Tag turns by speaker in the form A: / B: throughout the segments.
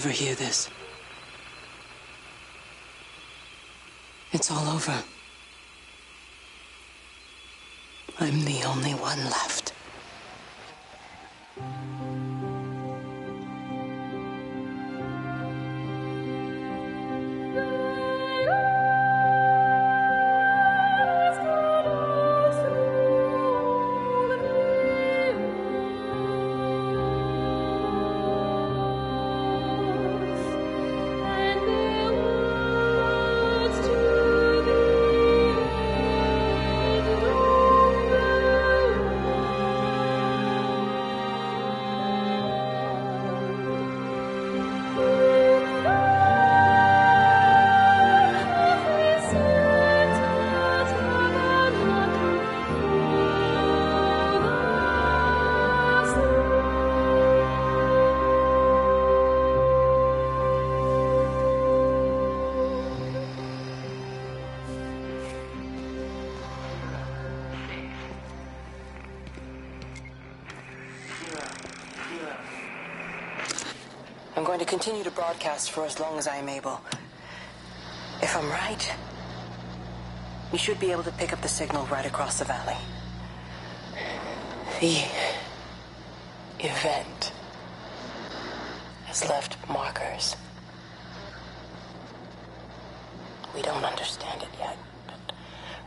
A: ever hear this, it's all over. I'm the only one left. I'm going to continue to broadcast for as long as I am able. If I'm right, you should be able to pick up the signal right across the valley. The event has left markers. We don't understand it yet, but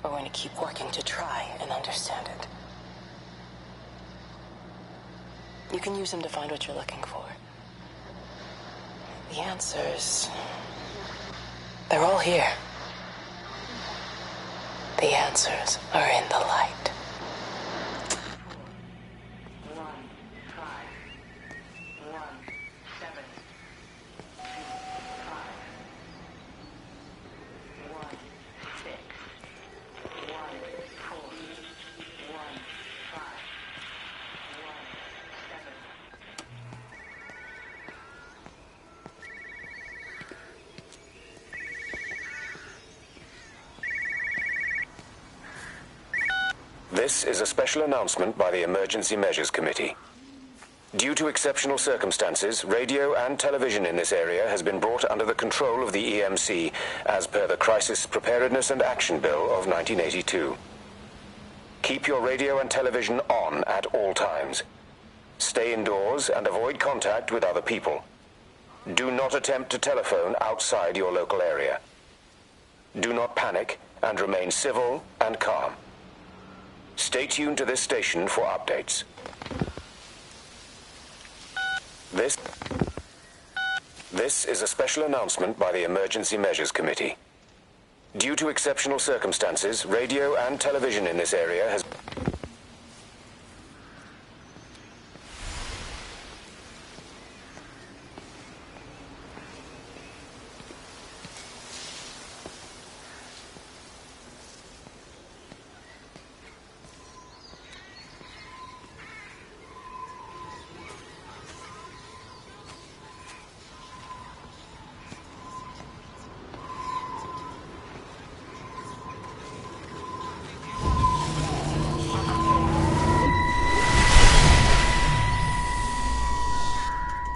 A: we're going to keep working to try and understand it. You can use them to find what you're looking for. The answers, they're all here. The answers are in the light. 1, 5, 1, 7, 2, 5, 1, 6, 1, 4, 1, 5, 1, 7.
B: This is a special announcement by the Emergency Measures Committee. Due to exceptional circumstances, radio and television in this area has been brought under the control of the EMC as per the Crisis Preparedness and Action Bill of 1982. Keep your radio and television on at all times. Stay indoors and avoid contact with other people. Do not attempt to telephone outside your local area. Do not panic and remain civil and calm. Stay tuned to this station for updates. This is a special announcement by the Emergency Measures Committee. Due to exceptional circumstances, radio and television in this area has...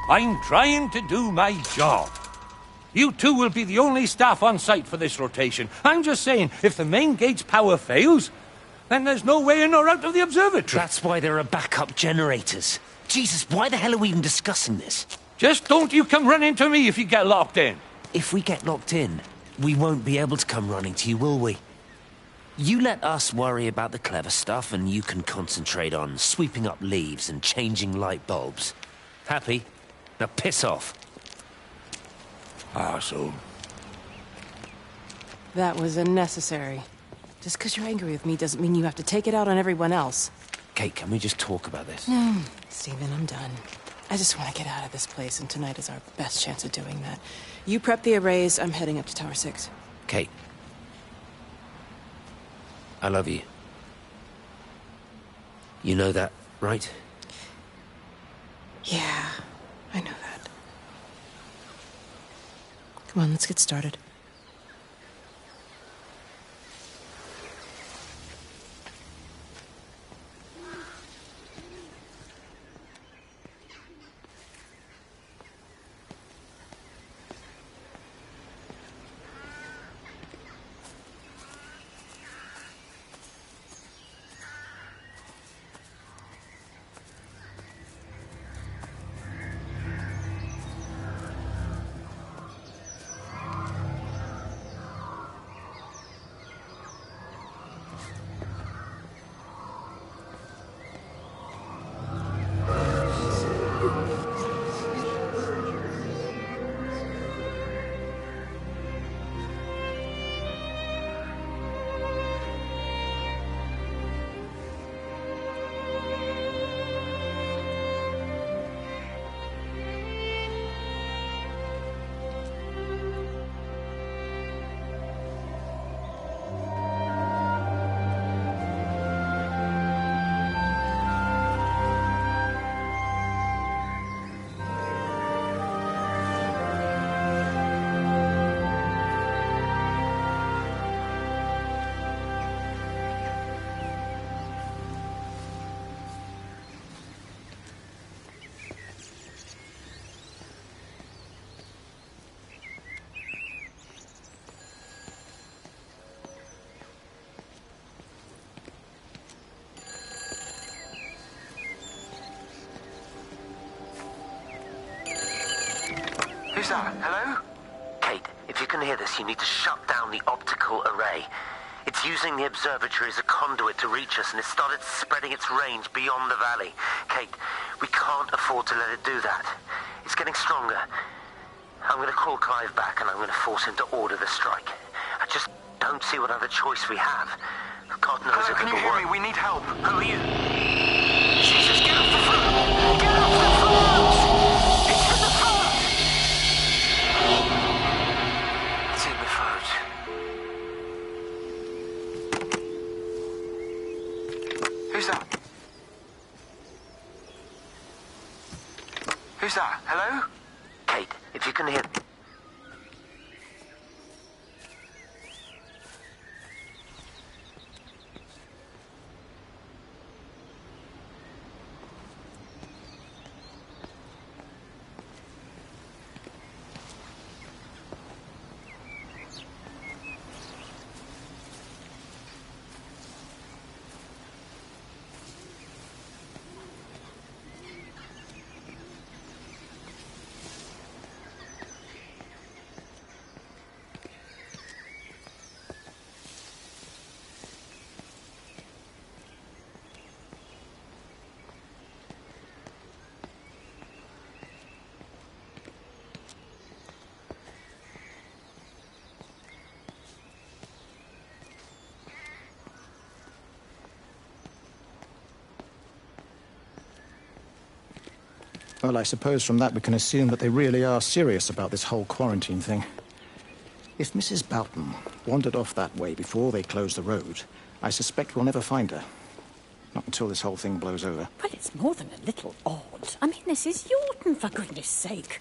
C: I'm trying to do my job. You two will be the only staff on site for this rotation. I'm just saying, if the main gate's power fails, then there's no way in or out of the observatory.
D: That's why there are backup generators. Jesus, why the hell are we even discussing this?
C: Just don't you come running to me if you get locked in.
D: If we get locked in, we won't be able to come running to you, will we? You let us worry about the clever stuff, and you can concentrate on sweeping up leaves and changing light bulbs. Happy? Now piss off.
C: Arsehole.
A: That was unnecessary. Just because you're angry with me doesn't mean you have to take it out on everyone else.
D: Kate, can we just talk about this?
A: No, Stephen, I'm done. I just want to get out of this place, and tonight is our best chance of doing that. You prep the arrays, I'm heading up to Tower 6.
D: Kate. I love you. You know that, right?
A: Yeah, I know that. Come on, let's get started.
E: Who's that? Hello?
D: Kate, if you can hear this, you need to shut down the optical array. It's using the observatory as a conduit to reach us, and it's started spreading its range beyond the valley. Kate, we can't afford to let it do that. It's getting stronger. I'm going to call Clive back, and I'm going to force him to order the strike. I just don't see what other choice we have. God knows
E: Hello,
D: if
E: can you
D: it'll
E: hear
D: work.
E: me? We need help.
D: Who are you? Jesus, get off the phone! Get off the phone! It's in the phone! It's in the phone.
E: Who's that? Who's that? Hello?
D: Kate, if you can hear...
F: Well, I suppose from that we can assume that they really are serious about this whole quarantine thing. If Mrs. Boughton wandered off that way before they closed the road, I suspect we'll never find her. Not until this whole thing blows over.
G: But it's more than a little odd. I mean, this is Yorton, for goodness sake.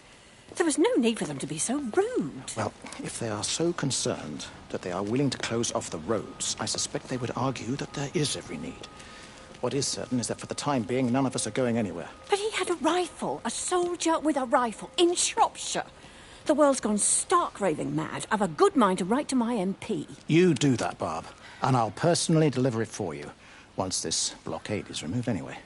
G: There was no need for them to be so rude.
F: Well, if they are so concerned that they are willing to close off the roads, I suspect they would argue that there is every need. What is certain is that for the time being, none of us are going anywhere.
G: But he had a rifle, a soldier with a rifle, in Shropshire. The world's gone stark raving mad. I've a good mind to write to my MP.
F: You do that, Barb, and I'll personally deliver it for you, once this blockade is removed anyway.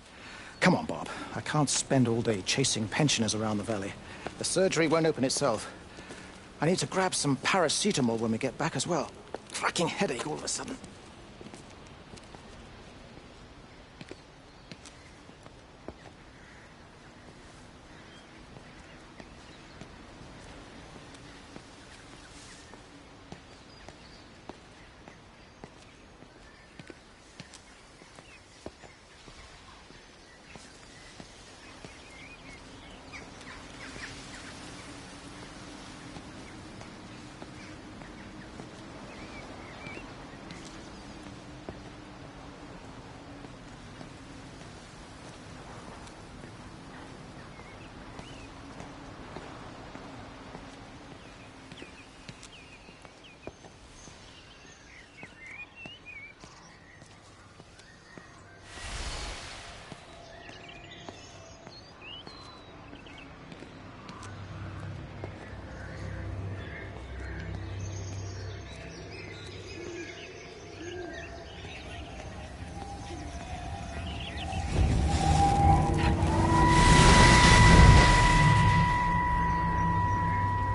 F: Come on, Bob. I can't spend all day chasing pensioners around the valley. The surgery won't open itself. I need to grab some paracetamol when we get back as well. Cracking headache all of a sudden.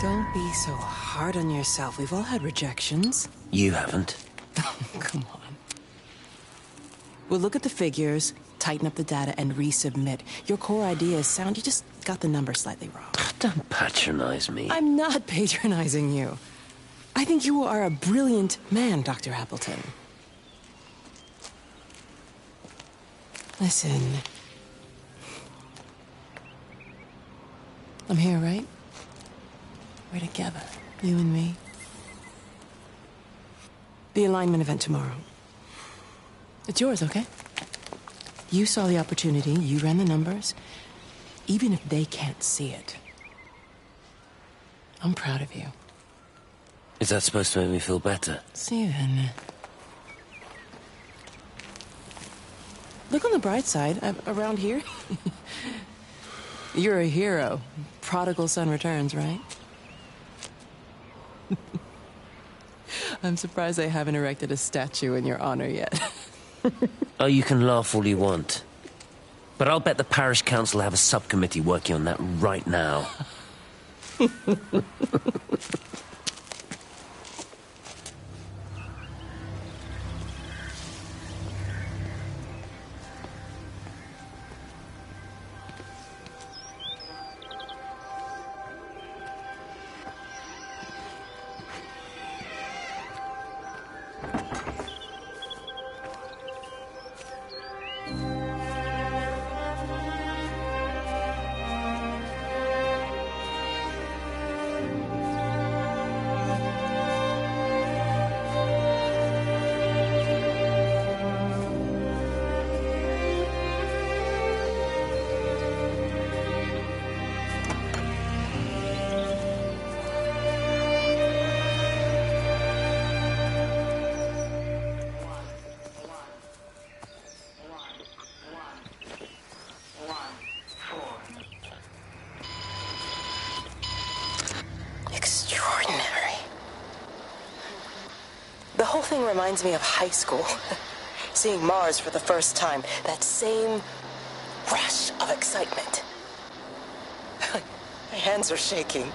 A: Don't be so hard on yourself. We've all had rejections.
D: You haven't.
A: Come on. We'll look at the figures, tighten up the data, and resubmit. Your core idea is sound. You just got the numbers slightly wrong.
D: Don't patronize me.
A: I'm not patronizing you. I think you are a brilliant man, Dr. Appleton. Listen. I'm here, right? We're together, you and me. The alignment event tomorrow. It's yours, okay? You saw the opportunity, you ran the numbers. Even if they can't see it, I'm proud of you.
D: Is that supposed to make me feel better?
A: Steven. Look on the bright side. Around here, you're a hero. Prodigal son returns, right? I'm surprised they haven't erected a statue in your honor yet.
D: Oh, you can laugh all you want. But I'll bet the parish council have a subcommittee working on that right now.
A: Extraordinary. The whole thing reminds me of high school. Seeing Mars for the first time. That same rush of excitement. My hands are shaking.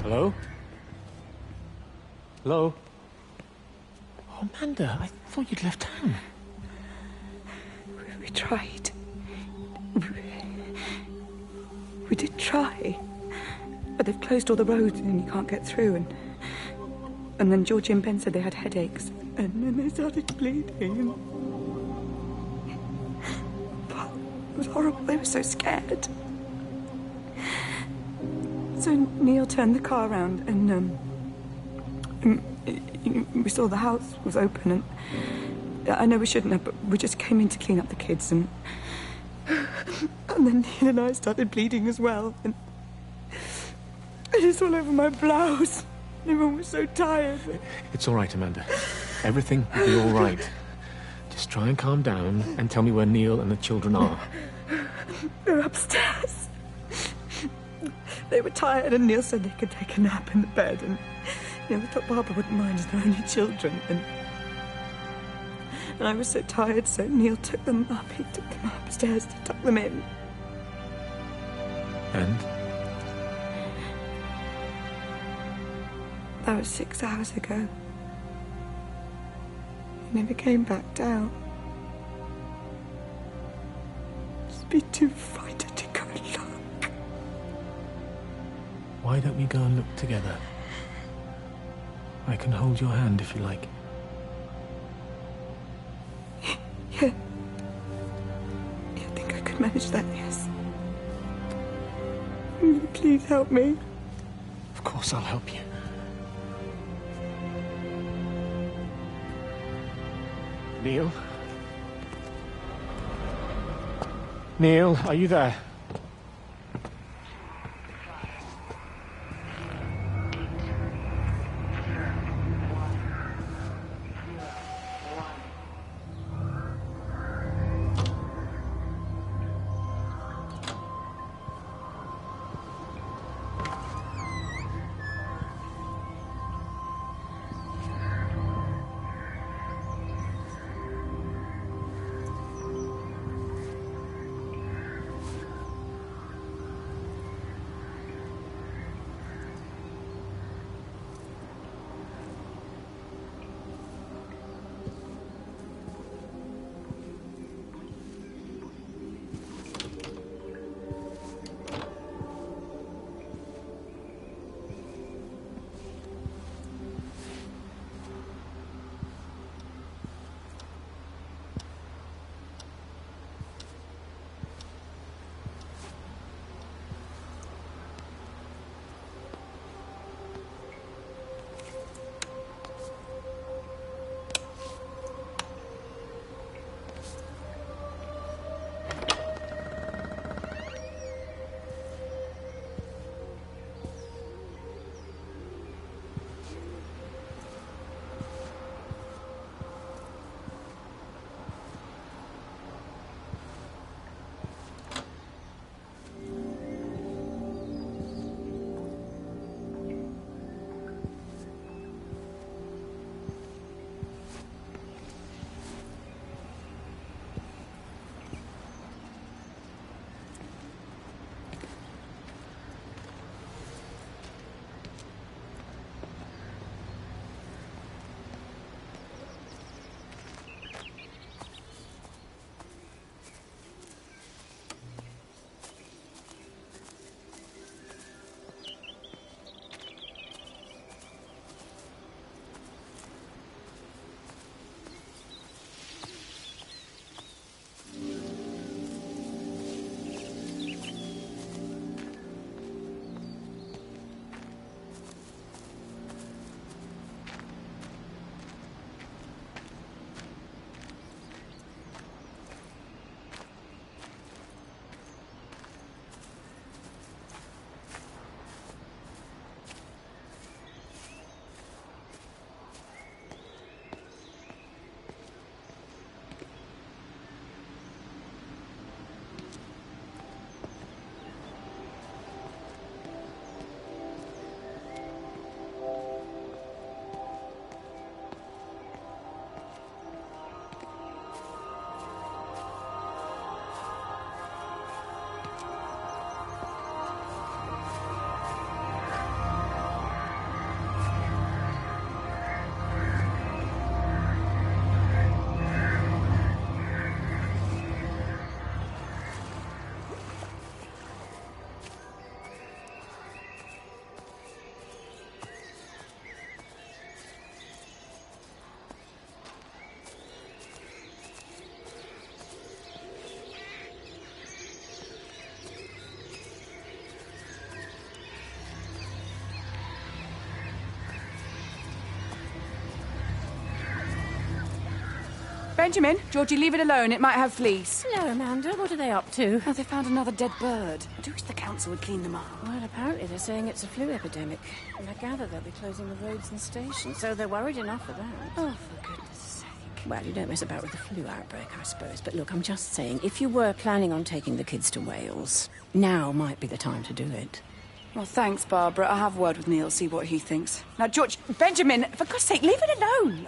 H: Hello? Hello? Oh, Amanda, I thought you'd left town.
I: We tried. We did try. But they've closed all the roads and you can't get through. And then Georgie and Ben said they had headaches. And then they started bleeding. It was horrible. They were so scared. So Neil turned the car around and we saw the house was open and I know we shouldn't have, but we just came in to clean up the kids and then Neil and I started bleeding as well and it's all over my blouse. Everyone was so tired.
H: It's all right, Amanda. Everything will be all right. Just try and calm down and tell me where Neil and the children are.
I: They're upstairs. They were tired, and Neil said they could take a nap in the bed, and we thought Barbara wouldn't mind as they're only children, and I was so tired, so Neil took them up. He took them upstairs to tuck them in.
H: And?
I: That was 6 hours ago. He never came back down. Just be too frightened to go and look.
H: Why don't we go and look together? I can hold your hand if you like.
I: Yeah. I think I could manage that, yes. Will you please help me?
H: Of course I'll help you. Neil? Neil, are you there?
J: Benjamin, Georgie, leave it alone. It might have fleas.
G: Hello, Amanda. What are they up to?
J: Oh, they found another dead bird. I do wish the council would clean them up.
G: Well, apparently they're saying it's a flu epidemic. And I gather they'll be closing the roads and stations, so they're worried enough for that.
J: Oh, for goodness sake.
G: Well, you don't mess about with the flu outbreak, I suppose. But look, I'm just saying, if you were planning on taking the kids to Wales, now might be the time to do it.
J: Well, thanks, Barbara. I'll have a word with Neil, see what he thinks. Now, George, Benjamin, for God's sake, leave it alone.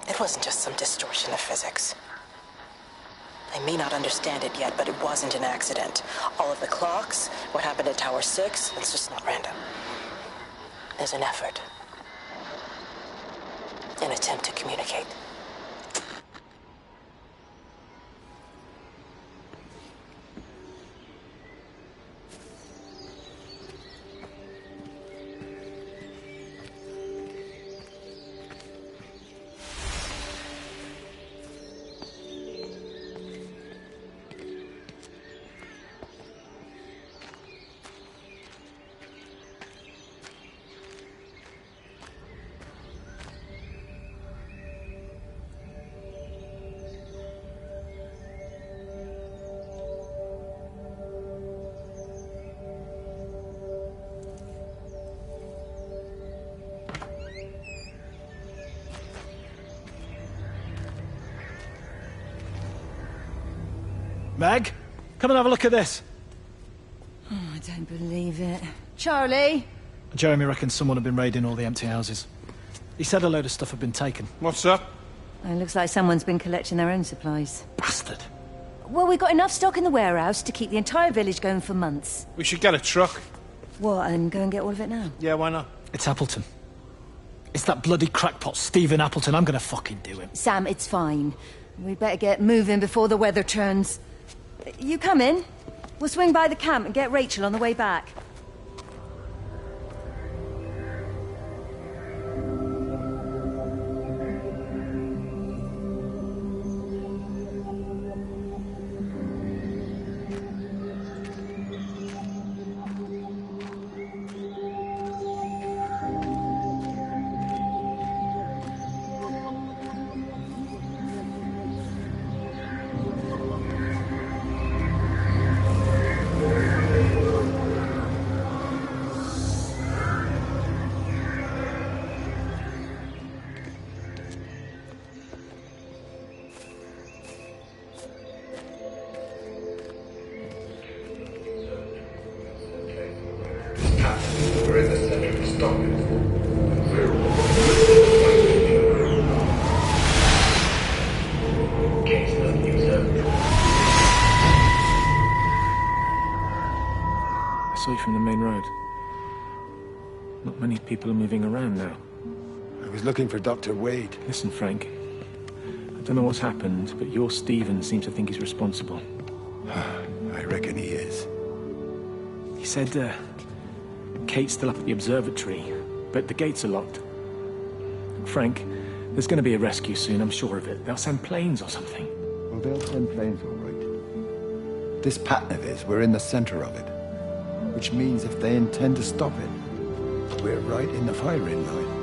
A: It wasn't just some distortion of physics. I may not understand it yet, but it wasn't an accident. All of the clocks, what happened at Tower 6, it's just not random. There's an effort. An attempt to communicate.
F: Meg, come and have a look at this.
K: Oh, I don't believe it. Charlie?
F: Jeremy reckons someone had been raiding all the empty houses. He said a load of stuff had been taken.
L: What's up?
K: It looks like someone's been collecting their own supplies.
F: Bastard.
K: Well, we've got enough stock in the warehouse to keep the entire village going for months.
L: We should get a truck.
K: What, and go and get all of it now?
L: Yeah, why not?
F: It's Appleton. It's that bloody crackpot Stephen Appleton. I'm gonna fucking do him.
K: Sam, it's fine. We'd better get moving before the weather turns. You come in. We'll swing by the camp and get Rachel on the way back.
L: Pat, we're in the center. Stop it. Case nothing observed.
H: I saw you from the main road. Not many people are moving around now.
L: I was looking for Dr. Wade.
H: Listen, Frank. I don't know what's happened, but your Stephen seems to think he's responsible.
L: I reckon he is.
H: He said, Kate's still up at the observatory, but the gates are locked. Frank, there's going to be a rescue soon, I'm sure of it. They'll send planes or something.
L: Well, they'll send planes, all right. This pattern of his, we're in the center of it. Which means if they intend to stop it, we're right in the firing line.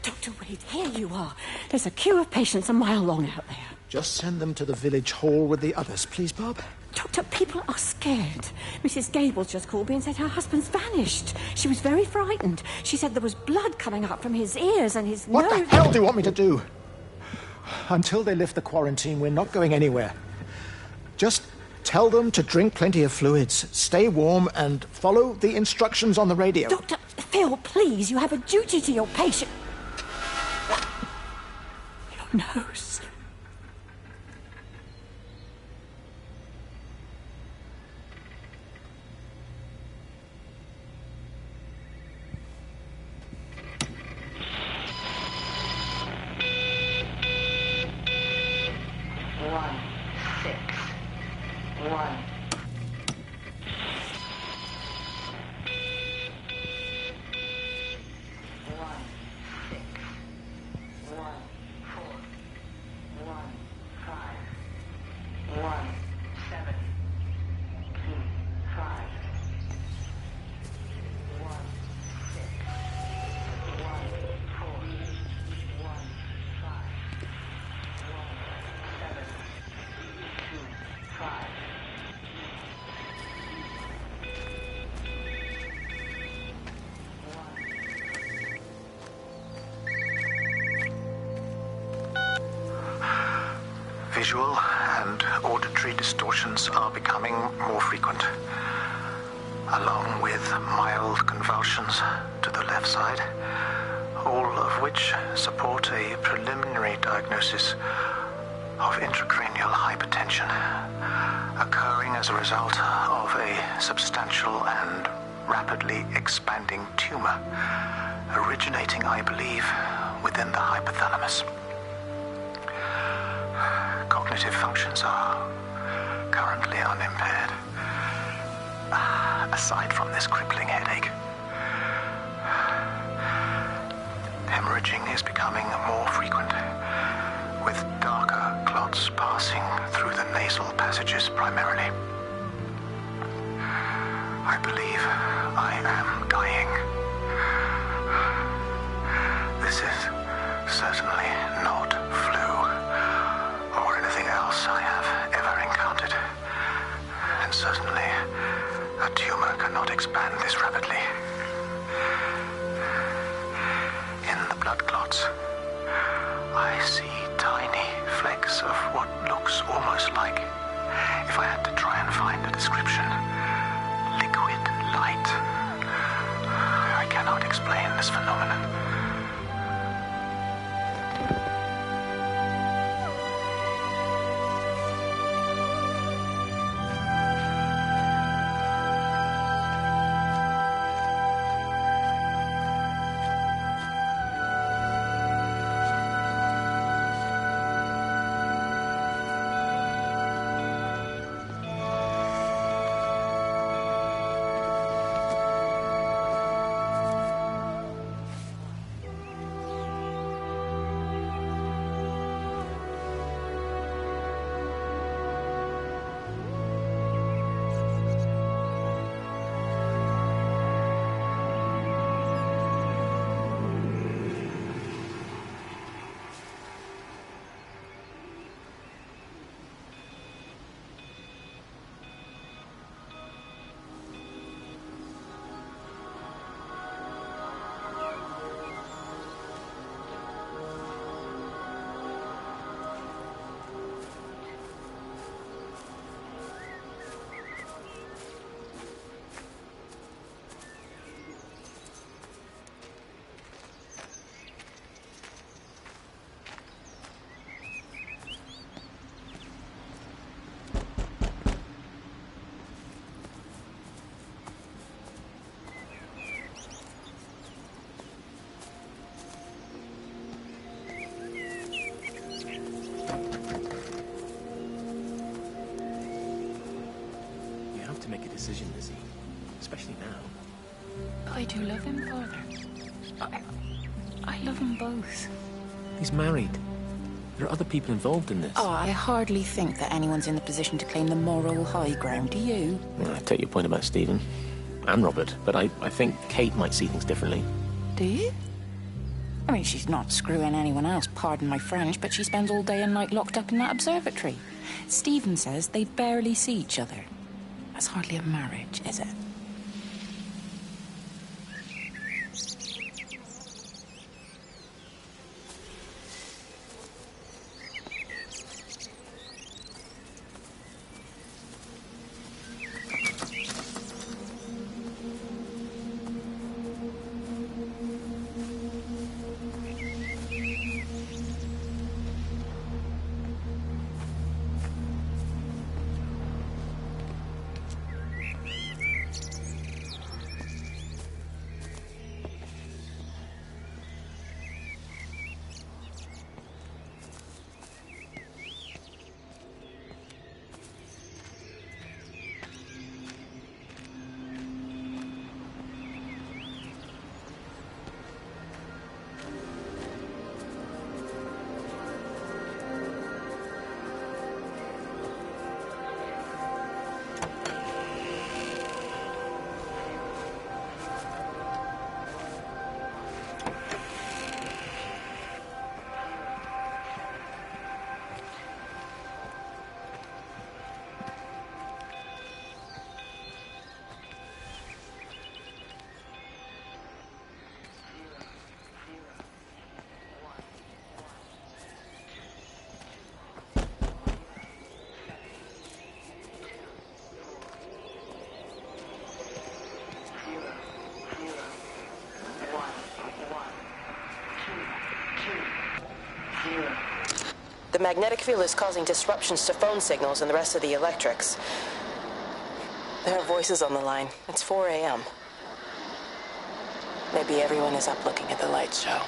G: Dr. Wade, here you are. There's a queue of patients a mile long out there.
F: Just send them to the village hall with the others, please, Bob.
G: Doctor, people are scared. Mrs. Gables just called me and said her husband's vanished. She was very frightened. She said there was blood coming up from his ears and his nose.
F: What the hell do you want me to do? Until they lift the quarantine, we're not going anywhere. Just tell them to drink plenty of fluids, stay warm, and follow the instructions on the radio.
G: Dr. Phil, please, you have a duty to your patient. Your nose.
F: Visual and auditory distortions are becoming more frequent, along with mild convulsions to the left side.
M: all of which support a preliminary diagnosis of intracranial hypertension, occurring as a result of a substantial and rapidly expanding tumor, originating, I believe, within the hypothalamus. Cognitive functions are currently unimpaired, aside from this crippling headache. Hemorrhaging is becoming more frequent, with darker clots passing through the nasal passages primarily. I believe I am dying. This is certainly not flu or anything else I have ever encountered. And certainly a tumor cannot expand this rapidly. In the blood clots, I see tiny flecks of what looks almost like, if I had to try and find a description, liquid light. I cannot explain this phenomenon.
H: Make a decision, Lizzie. Especially now.
N: I do love him, Father. I love them both.
H: He's married. There are other people involved in this.
N: Oh, I hardly think that anyone's in the position to claim the moral high ground, do you?
H: Well, I take your point about Stephen and Robert, but I think Kate might see things differently.
N: Do you? I mean, she's not screwing anyone else, pardon my French, but she spends all day and night locked up in that observatory. Stephen says they barely see each other. That's hardly a marriage, is it?
A: The magnetic field is causing disruptions to phone signals and the rest of the electrics. There are voices on the line. It's 4 a.m. Maybe everyone is up looking at the light show.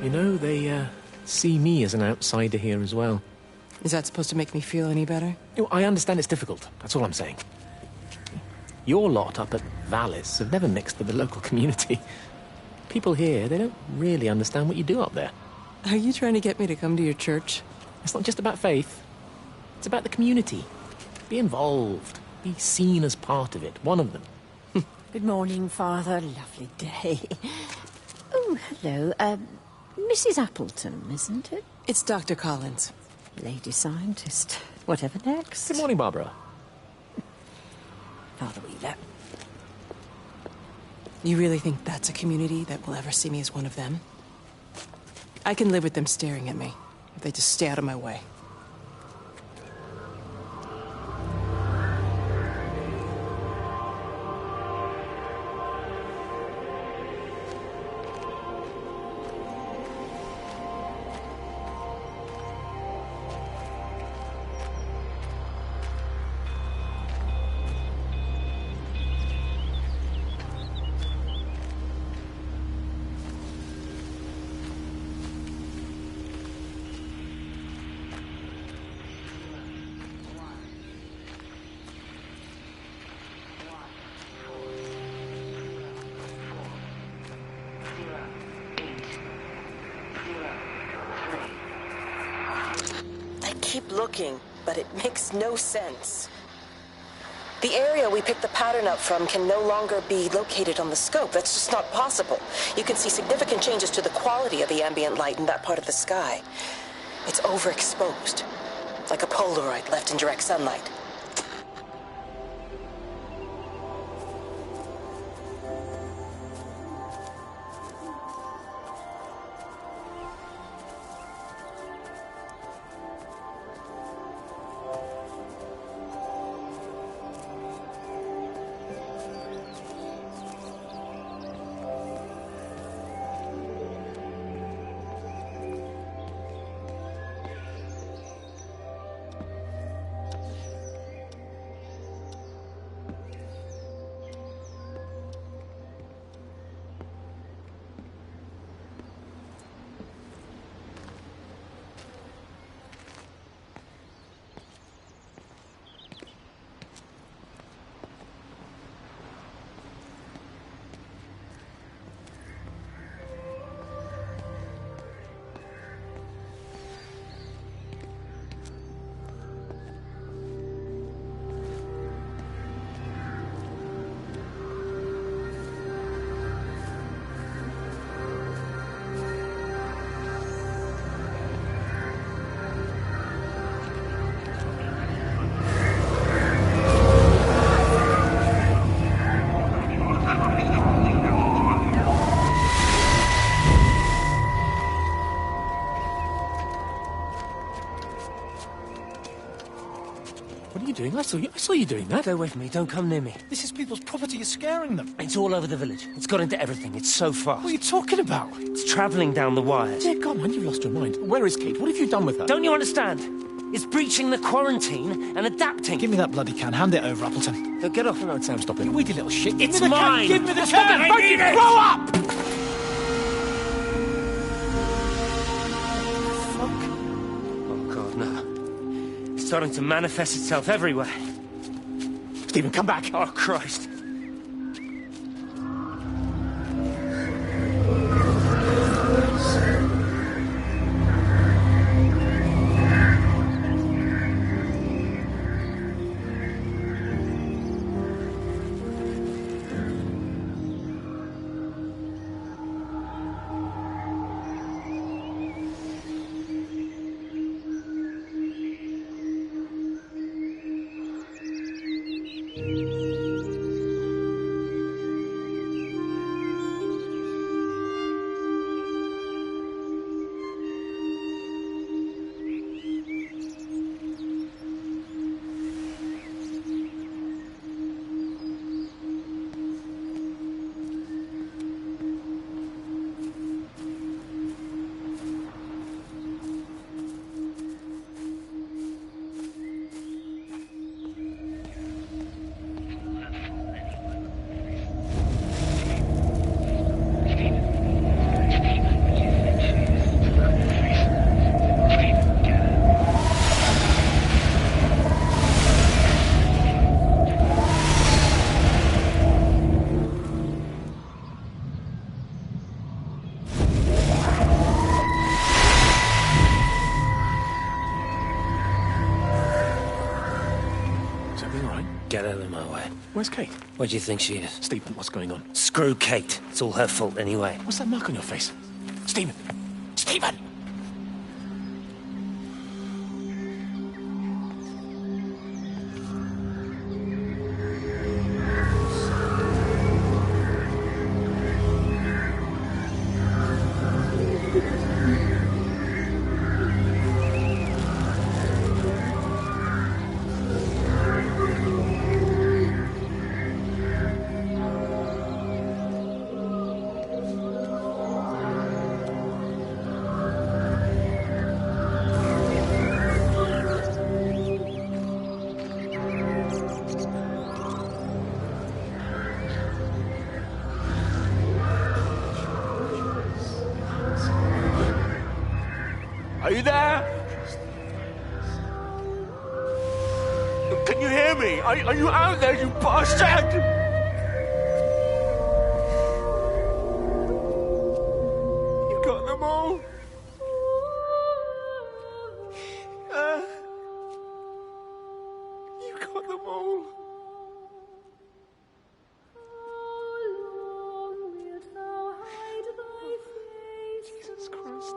H: You know, they see me as an outsider here as well.
A: Is that supposed to make me feel any better?
H: I understand it's difficult. That's all I'm saying. Your lot up at Vallis have never mixed with the local community. People here, they don't really understand what you do up there.
A: Are you trying to get me to come to your church?
H: It's not just about faith. It's about the community. Be involved. Be seen as part of it. One of them.
G: Good morning, Father. Lovely day. Oh, hello. Mrs. Appleton, isn't it?
A: It's Dr. Collins.
G: Lady scientist. Whatever next.
H: Good morning, Barbara.
G: Father Wheeler.
A: You really think that's a community that will ever see me as one of them? I can live with them staring at me, if they just stay out of my way. Keep looking, but it makes no sense. The area we picked the pattern up from can no longer be located on the scope. That's just not possible. You can see significant changes to the quality of the ambient light in that part of the sky. It's overexposed, like a Polaroid left in direct sunlight.
H: Doing? I saw you doing that.
D: Stay away from me. Don't come near me.
F: This is people's property. You're scaring them.
D: It's all over the village. It's got into everything. It's so fast.
F: What are you talking about?
D: It's travelling down the wires.
H: Dear God, man, you've lost your mind. Where is Kate? What have you done with her?
D: Don't you understand? It's breaching the quarantine and adapting.
F: Give me that bloody can. Hand it over, Appleton.
D: So get off.
H: No, Sam, stop it.
F: You weedy little shit.
D: It's mine.
F: Give me the can.
D: Don't you
F: grow up!
D: Fuck. Oh, God, no. It's starting to manifest itself everywhere.
H: Stephen, come back!
D: Oh, Christ.
H: Get out of my way. Where's Kate?
D: Where do you think she is?
H: Stephen, what's going on?
D: Screw Kate. It's all her fault anyway.
H: What's that mark on your face? Stephen! Stephen!
C: Are you there? Can you hear me? Are you out there, you bastard? You got them all? You got them all? Jesus Christ.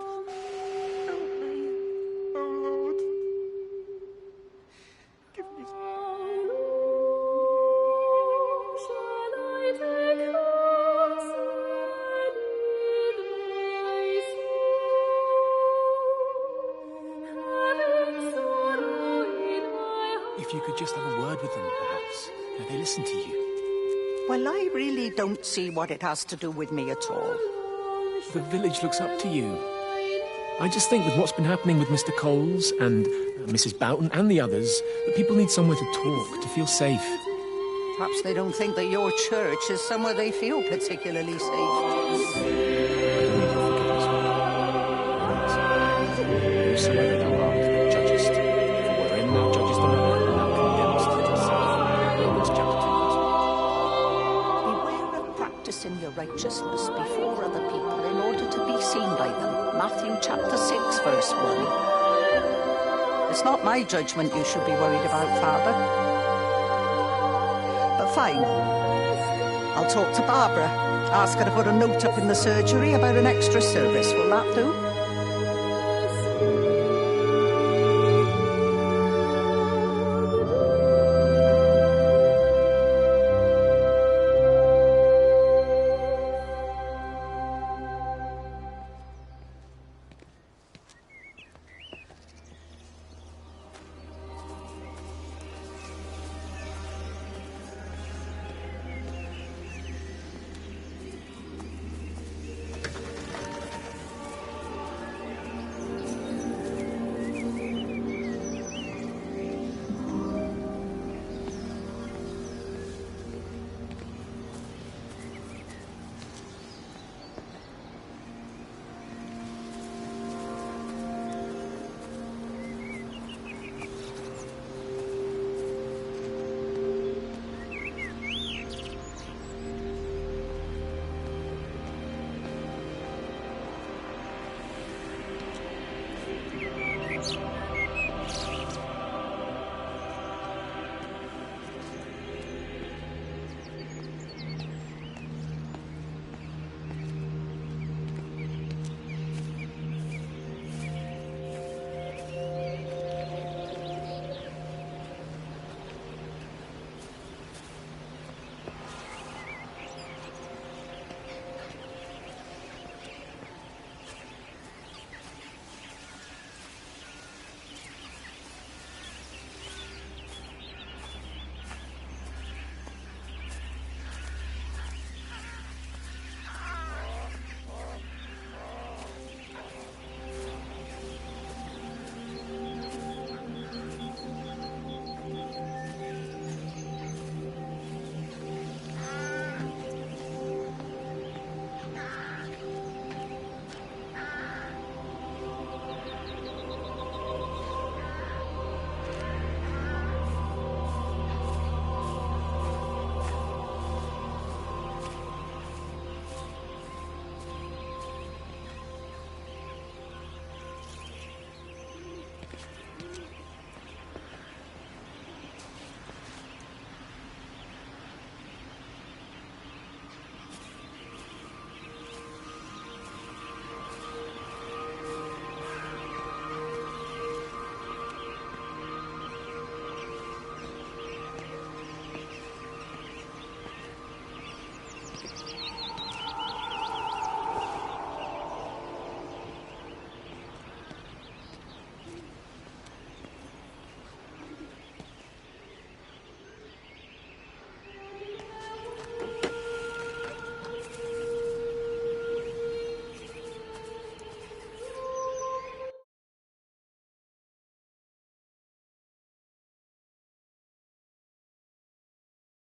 H: If you could just have a word with them, perhaps. They listen to you.
O: Well, I really don't see what it has to do with me at all.
H: The village looks up to you. I just think with what's been happening with Mr. Coles and Mrs. Boughton and the others, that people need somewhere to talk, to feel safe.
O: Perhaps they don't think that your church is somewhere they feel particularly safe.
H: Whosoever thou art that judgest, for wherein thou judgest another, thou condemnest thyself. Romans chapter 2, verse 1.
O: Beware of practicing your righteousness before other people in order to be seen by them. Matthew chapter 6, verse 1. It's not my judgment you should be worried about, Father. But fine. I'll talk to Barbara. Ask her to put a note up in the surgery about an extra service. Will that do?